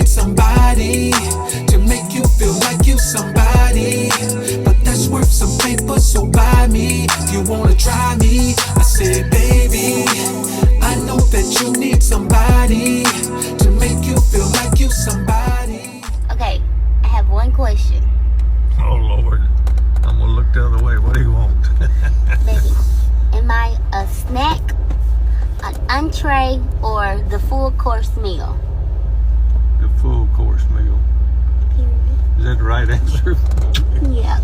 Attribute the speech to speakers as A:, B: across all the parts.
A: need somebody to make you feel like you somebody, but that's worth some paper, so buy me if you wanna try me. I said, baby, I know that you need somebody to make you feel like you somebody.
B: Okay, I have one question.
C: Oh Lord, I'm gonna look the other way. What do you want?
B: Baby, am I a snack, an entree, or the full course meal?
C: The full course meal. Is that the right answer?
B: Yeah.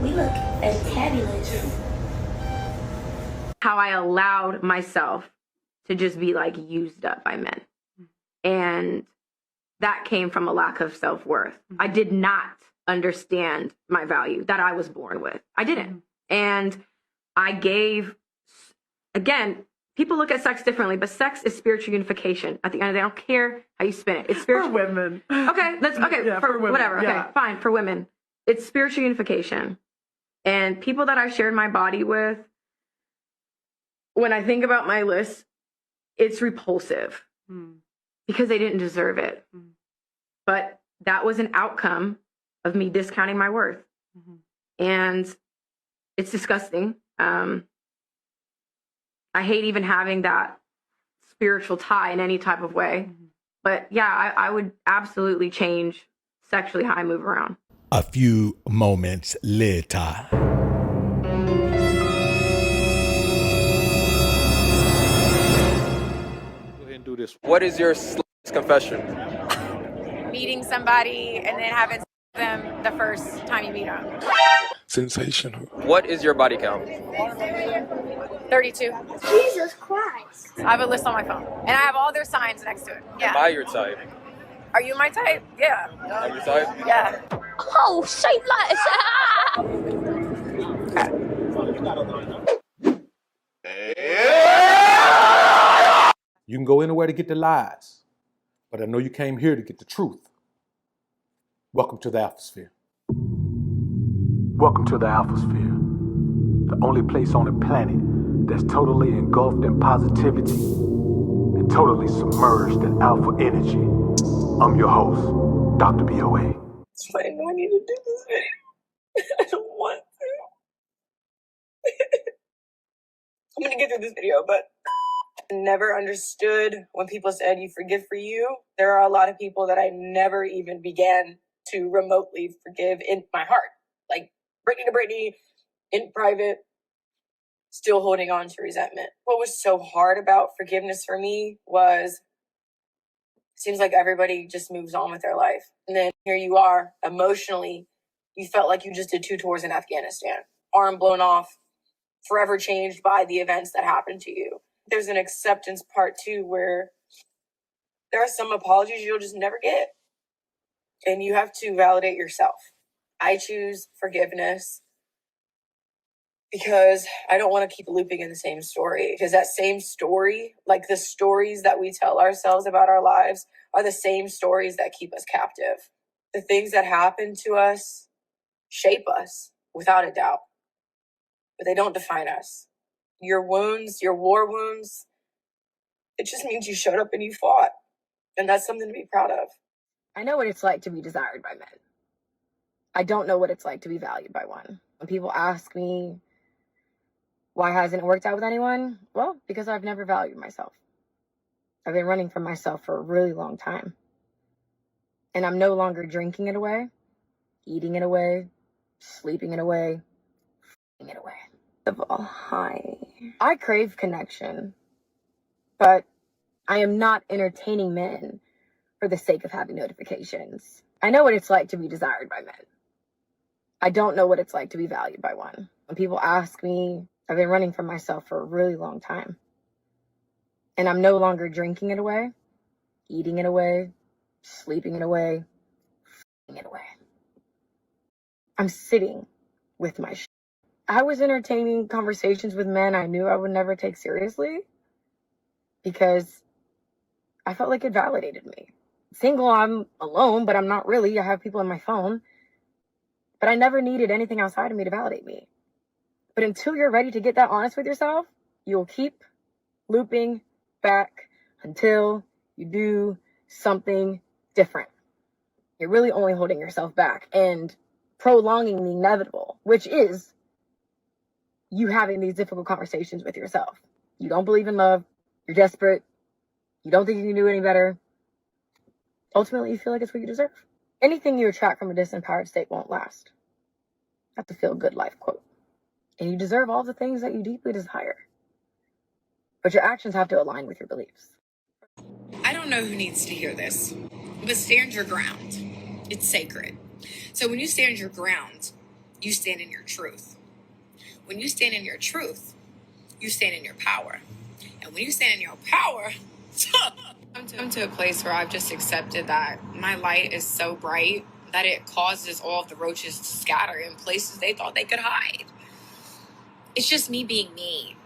B: We look fantabulous.
D: How I allowed myself to just be like used up by men. And that came from a lack of self-worth. I did not understand my value that I was born with. I didn't. And I gave, again, people look at sex differently, but sex is spiritual unification. At the end of the day, I don't care how you spin it. It's spiritual.
E: For women.
D: Okay, that's okay.
E: Yeah,
D: for
E: women.
D: whatever.
E: Yeah.
D: Okay, fine. For women, it's spiritual unification. And people that I shared my body with, when I think about my list, it's repulsive because they didn't deserve it. But that was an outcome of me discounting my worth. And it's disgusting. I hate even having that spiritual tie in any type of way. But yeah, I would absolutely change sexually how I move around.
F: A few moments later.
G: Go ahead and do this. What is your confession?
H: Meeting somebody and then having sex with them the first time you meet them.
I: Sensational.
G: What is your body count?
H: 32.
B: Jesus Christ.
H: I have a list on my phone. And I have all their signs next to it.
G: Am I your type?
H: Are you my type? Yeah.
G: I'm your type?
H: Yeah.
B: Oh, shape
J: You can go anywhere to get the lies, but I know you came here to get the truth. Welcome to the Alphasphere. Welcome to the Alphasphere, the only place on the planet that's totally engulfed in positivity and totally submerged in alpha energy. I'm your host, Dr. BOA.
H: I know I need to do this video. I don't want to. I'm going to get through this video, but I never understood when people said you forgive for you. There are a lot of people that I never even began to remotely forgive in my heart. Like Brittany to Brittany, in private, still holding on to resentment. What was so hard about forgiveness for me was, it seems like everybody just moves on with their life. And then here you are, emotionally, you felt like you just did 2 tours in Afghanistan. Arm blown off, forever changed by the events that happened to you. There's an acceptance part too, where there are some apologies you'll just never get. And you have to validate yourself. I choose forgiveness because I don't want to keep looping in the same story. Because that same story, like the stories that we tell ourselves about our lives, are the same stories that keep us captive. The things that happen to us shape us, without a doubt. But they don't define us. Your wounds, your war wounds, it just means you showed up and you fought. And that's something to be proud of.
D: I know what it's like to be desired by men. I don't know what it's like to be valued by one. When people ask me, why hasn't it worked out with anyone? Well, because I've never valued myself. I've been running from myself for a really long time. And I'm no longer drinking it away, eating it away, sleeping it away, f***ing it away. Hi. I crave connection, but I am not entertaining men for the sake of having notifications. I know what it's like to be desired by men. I don't know what it's like to be valued by one. When people ask me, I've been running from myself for a really long time. And I'm no longer drinking it away, eating it away, sleeping it away, f***ing it away. I'm sitting with my shit. I was entertaining conversations with men I knew I would never take seriously because I felt like it validated me. Single, I'm alone, but I'm not really. I have people on my phone. But I never needed anything outside of me to validate me. But until you're ready to get that honest with yourself, you'll keep looping back until you do something different. You're really only holding yourself back and prolonging the inevitable, which is you having these difficult conversations with yourself. You don't believe in love. You're desperate. You don't think you can do any better. Ultimately, you feel like it's what you deserve. Anything you attract from a disempowered state won't last. That's a feel-good life quote. And you deserve all the things that you deeply desire. But your actions have to align with your beliefs.
E: I don't know who needs to hear this, but stand your ground. It's sacred. So when you stand your ground, you stand in your truth. When you stand in your truth, you stand in your power. And when you stand in your power, I'm to a place where I've just accepted that my light is so bright that it causes all of the roaches to scatter in places they thought they could hide. It's just me being me.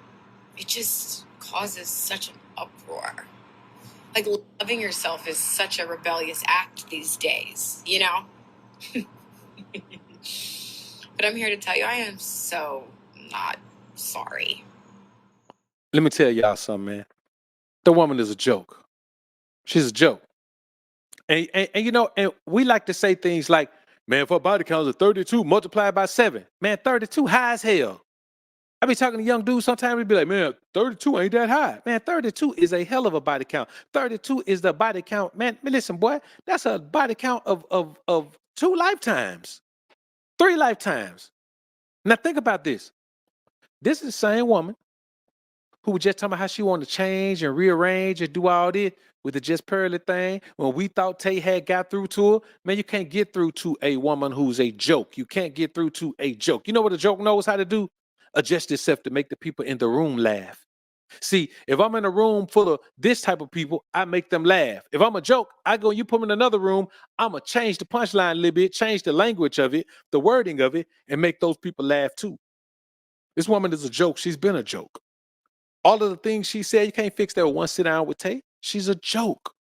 E: It just causes such an uproar. Like, loving yourself is such a rebellious act these days, you know? But I'm here to tell you, I am so not sorry.
C: Let me tell y'all something, man. The woman is a joke. She's a joke. And you know, and we like to say things like, man, if her body count is 32 multiplied by 7, man, 32 high as hell. I be talking to young dudes sometimes, we be like, man, 32 ain't that high. Man, 32 is a hell of a body count. 32 is the body count. Man, listen, boy, that's a body count of 2 lifetimes, 3 lifetimes. Now think about this. This is the same woman who was just talking about how she wanted to change and rearrange and do all this with the just pearly thing. When we thought Tay had got through to her, man, you can't get through to a woman who's a joke. You can't get through to a joke. You know what a joke knows how to do? Adjust itself to make the people in the room laugh. See, if I'm in a room full of this type of people, I make them laugh. If I'm a joke, I go, you put me in another room, I'm going to change the punchline a little bit, change the language of it, the wording of it, and make those people laugh too. This woman is a joke. She's been a joke. All of the things she said, you can't fix that with one sit down with Tay. She's a joke.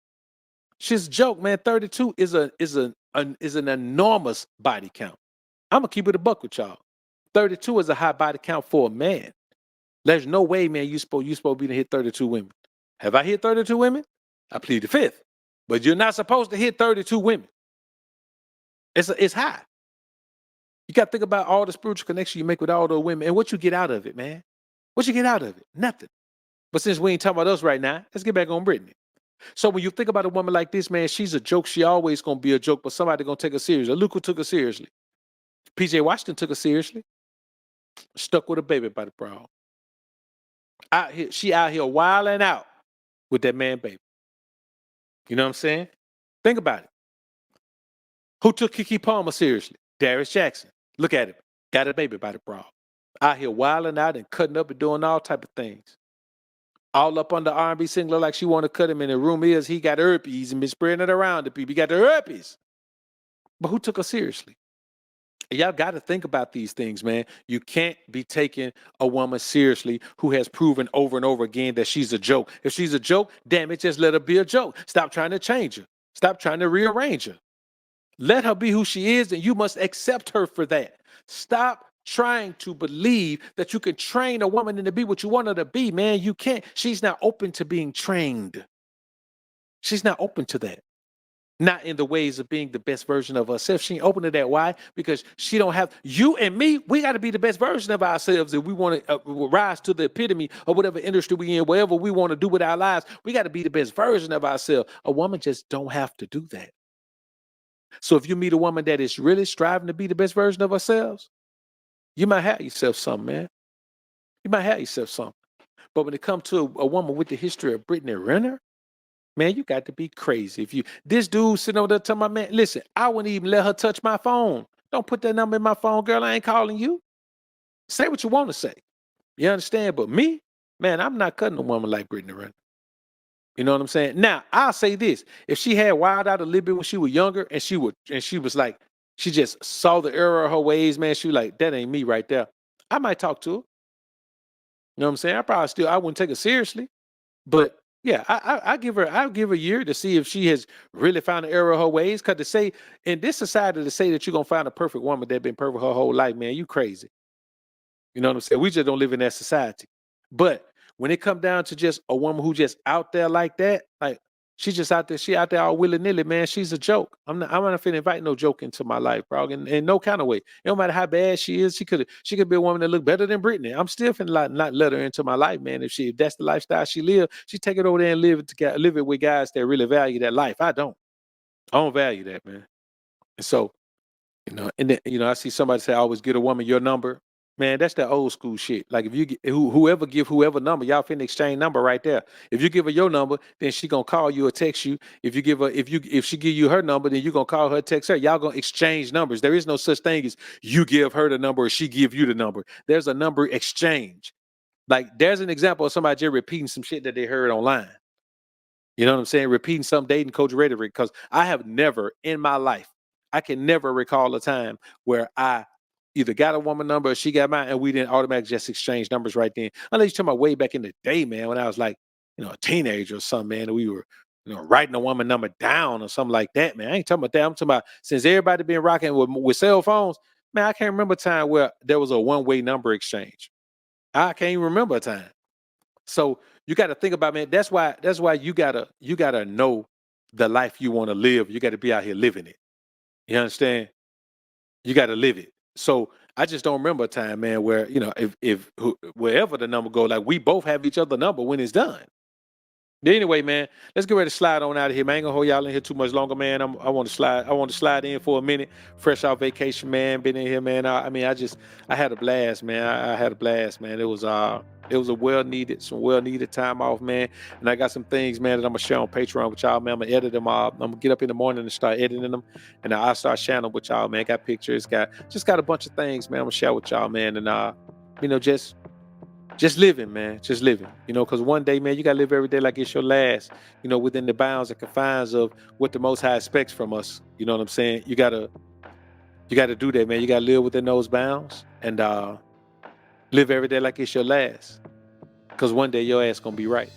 C: She's a joke, man. 32 is an enormous body count. I'm going to keep it a buck with y'all. 32 is a high body count for a man. There's no way, man, you supposed to be to hit 32 women. Have I hit 32 women? I plead the fifth. But you're not supposed to hit 32 women. It's high. You got to think about all the spiritual connection you make with all those women and what you get out of it, man. What you get out of it? Nothing. But since we ain't talking about us right now, let's get back on Brittany. So when you think about a woman like this, man, she's a joke. She always going to be a joke, but somebody going to take her seriously. Look who took her seriously. PJ Washington took her seriously. Stuck with a baby by the bra. She out here wilding out with that man baby. You know what I'm saying? Think about it. Who took Keke Palmer seriously? Darius Jackson. Look at him. Got a baby by the bra. Out here wilding out and cutting up and doing all type of things. All up on the R&B singer like she want to cut him, and the room is he got herpes and been spreading it around to people. He got the herpes. But who took her seriously? Y'all got to think about these things, man. You can't be taking a woman seriously who has proven over and over again that she's a joke. If she's a joke, damn it, just let her be a joke. Stop trying to change her. Stop trying to rearrange her. Let her be who she is, and you must accept her for that. Stop trying to believe that you can train a woman into be what you want her to be, man. You can't. She's not open to being trained. She's not open to that. Not in the ways of being the best version of herself. She ain't open to that. Why? Because she don't have, you and me, we got to be the best version of ourselves if we want to rise to the epitome of whatever industry we in, whatever we want to do with our lives. We got to be the best version of ourselves. A woman just don't have to do that. So if you meet a woman that is really striving to be the best version of herself, you might have yourself something, man. You might have yourself something. But when it comes to a woman with the history of Brittany Renner, man, you got to be crazy. This dude sitting over there telling my man, listen, I wouldn't even let her touch my phone. Don't put that number in my phone, girl. I ain't calling you. Say what you want to say. You understand? But me, man, I'm not cutting a woman like Brittany Renner. You know what I'm saying? Now, I'll say this. If she had wild out a little bit when she was younger and she was like, she just saw the error of her ways, man, she was like, that ain't me right there. I might talk to her. You know what I'm saying? I wouldn't take her seriously. But yeah, I'll give her a year to see if she has really found the error of her ways. Because to say, in this society, to say that you're going to find a perfect woman that's been perfect her whole life, man, you crazy. You know what I'm saying? We just don't live in that society. But when it come down to just a woman who just out there like that, like she just out there, she out there all willy-nilly, man. She's a joke. I'm not finna invite no joke into my life, bro. In no kind of way. It don't matter how bad she is, she could be a woman that look better than Brittany. I'm still finna not let her into my life, man. If that's the lifestyle she live, she take it over there and live it with guys that really value that life. I don't value that, man. And so, and then, I see somebody say, always get a woman your number. Man, that's that old school shit. Like if you whoever give whoever number, y'all finna exchange number right there. If you give her your number, then she gonna call you or text you. If she give you her number, then you gonna call her, text her. Y'all gonna exchange numbers. There is no such thing as you give her the number or she give you the number. There's a number exchange. Like there's an example of somebody just repeating some shit that they heard online. You know what I'm saying? Repeating some dating coach rhetoric, because I have never in my life, I can never recall a time where I either got a woman number or she got mine and we didn't automatically just exchange numbers right then. Unless you're talking about way back in the day, man, when I was like, a teenager or something, man, and we were, writing a woman number down or something like that, man. I ain't talking about that. I'm talking about since everybody been rocking with cell phones, man, I can't remember a time where there was a one-way number exchange. I can't even remember a time. So you got to think about, man, that's why you gotta know the life you want to live. You got to be out here living it. You understand? You got to live it. So I just don't remember a time, man, where, wherever the number go, like we both have each other number when it's done. Anyway, man, let's get ready to slide on out of here, man. I ain't gonna hold y'all in here too much longer, man. I want to slide in for a minute, fresh off vacation, man. Been in here, man. I had a blast, man. I had a blast, man. It was a well-needed time off, man. And I got some things, man, that I'm gonna share on Patreon with y'all, man. I'm gonna edit them all. I'm gonna get up in the morning and start editing them, and I'll start sharing them with y'all, man. Got pictures, got a bunch of things, man. I'm gonna share with y'all, man, and just living, man. Just living. Because one day, man, you gotta live every day like it's your last, within the bounds and confines of what the Most High expects from us. You know what I'm saying? You gotta do that, man. You gotta live within those bounds and live every day like it's your last. Because one day your ass gonna be right.